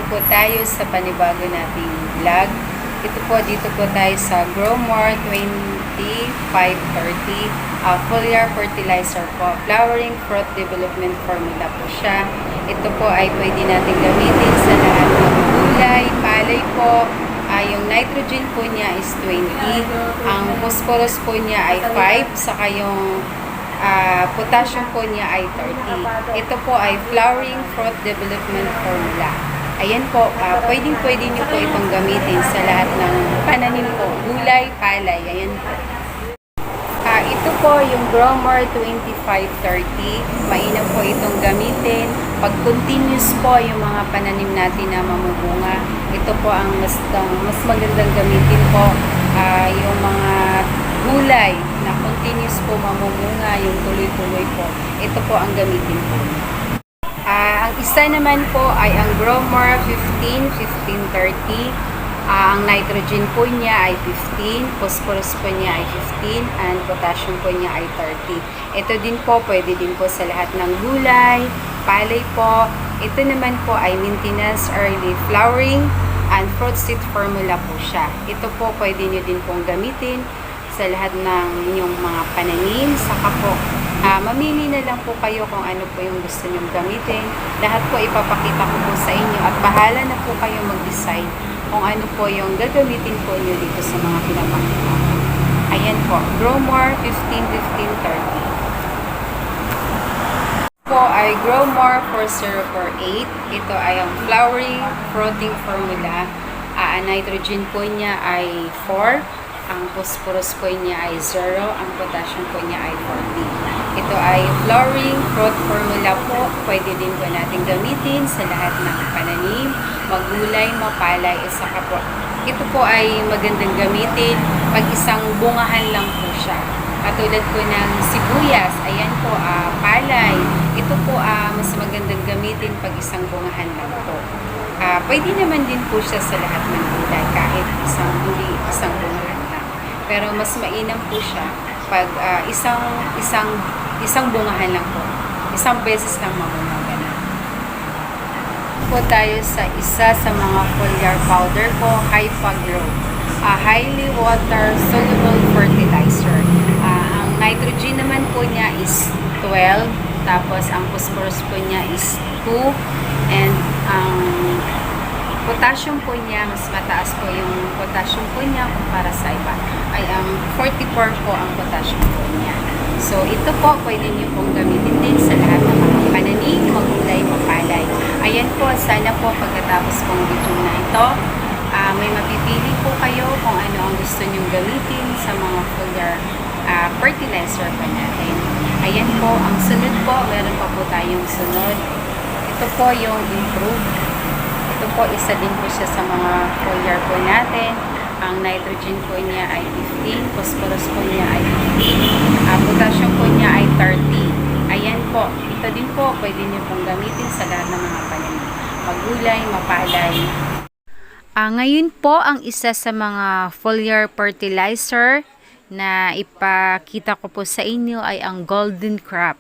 po tayo sa panibago nating vlog. Ito po, dito po tayo sa Growmore 2530 foliar fertilizer po. Flowering fruit development formula po siya. Ito po ay pwede natin gamitin sa lahat ng gulay, palay po. Yung nitrogen po niya is 20. Ang phosphorus po niya ay 5. Saka yung potassium po niya ay 30. Ito po ay flowering fruit development formula. Ayan po, pwede nyo po itong gamitin sa lahat ng pananim po, gulay, palay. Ayan po. Ito po yung Growmore 2530. Mainam po itong gamitin. Pag continuous po yung mga pananim natin na mamubunga, ito po ang mas magandang gamitin po. Yung mga gulay na continuous po mamumunga, yung tuloy-tuloy po. Ito po ang gamitin po. Ang isa naman po ay ang Growmore 1530. Ang nitrogen po niya ay 15, phosphorus po niya ay 15, and potassium po niya ay 30. Ito din po, pwede din po sa lahat ng gulay, palay po. Ito naman po ay maintenance early flowering and fruit seed formula po siya. Ito po, pwede nyo din pong gamitin sa lahat ng inyong mga pananim. Saka po, mamili na lang po kayo kung ano po yung gusto nyong gamitin. Lahat po ipapakita ko po sa inyo at bahala na po kayo mag-decide kung ano po yung gagamitin po nyo dito sa mga pinapakita. Ayan po, Growmore 15-15-30. Po ay Growmore 4048. Ito ay ang flowering fruiting formula. Ang nitrogen po niya ay 4. Ang phosphorus po niya ay 0. Ang potassium po niya ay 40. Ito ay flowering fruit formula po. Pwede din po natin gamitin sa lahat ng pananim, magulay, mapalay, saka po. Ito po ay magandang gamitin pag isang bungahan lang po siya. Katulad po ng sibuyas, ayan po, palay. Ito po mas magandang gamitin pag isang bungahan lang po. Pwede naman din po siya sa lahat ng gulay kahit isang bungahan lang. Pero mas mainam po siya pag isang bungahan lang po. Isang beses lang mabumaga na. Po tayo sa isa sa mga foliar powder po, Hypagrow. Highly water soluble fertilizer. Ang nitrogen naman po niya is 12. Tapos ang phosphorus po niya is 2. And ang potassium po niya, mas mataas po yung potassium po niya kumpara sa iba. Ay ang 44 po ang potassium po niya. So ito po, pwede niyo pong gamitin din sa lahat ng mga pananim, magulay, mapalay. Ayan po, sana po pagkatapos pong video na ito, may mapipili po kayo kung ano ang gusto nyong gamitin sa mga foliar fertilizer pa natin. Ayan po, ang sunod po, meron pa po tayong sunod. Ito po yung improve. Ito po, isa din po siya sa mga foliar po natin. Ang nitrogen po niya ay 15, phosphorus po niya ay 15, potassium po niya ay 30. Ayan po, ito din po, pwede niyo pong gamitin sa lahat ng mga pananim. Magulay, mapalay. Ngayon po, ang isa sa mga foliar fertilizer na ipakita ko po sa inyo ay ang Golden Crop.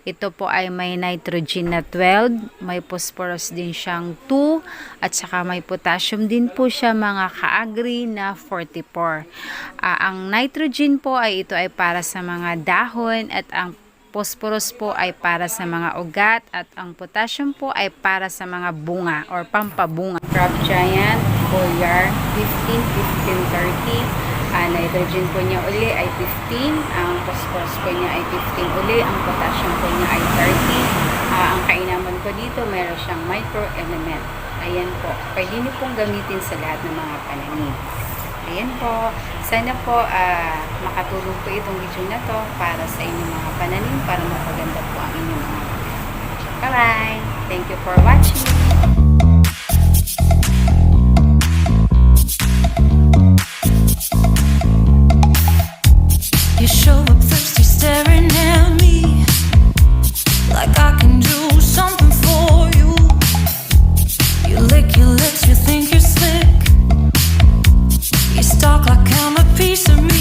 Ito po ay may nitrogen na 12, may phosphorus din siyang 2, at saka may potassium din po siya mga kaagri na 44. Ang nitrogen po ay ito ay para sa mga dahon, at ang phosphorus po ay para sa mga ugat, at ang potassium po ay para sa mga bunga or pampabunga. Crop Giant Foliar 15-15-30. Nitrogen po niya uli ay 15, ang phosphorus po niya ay 15 uli, ang potassium po niya ay 30. Ang kainaman po dito, meron siyang microelement. Ayan po, pwede niyo pong gamitin sa lahat ng mga pananim. Ayan po, sana po makatulong po itong video na to para sa inyong mga pananim, para mapaganda po ang inyong mga pananim. Bye-bye! Thank you for watching! You show up thirsty, staring at me like I can do something for you. You lick your lips, you think you're slick. You stalk like I'm a piece of me.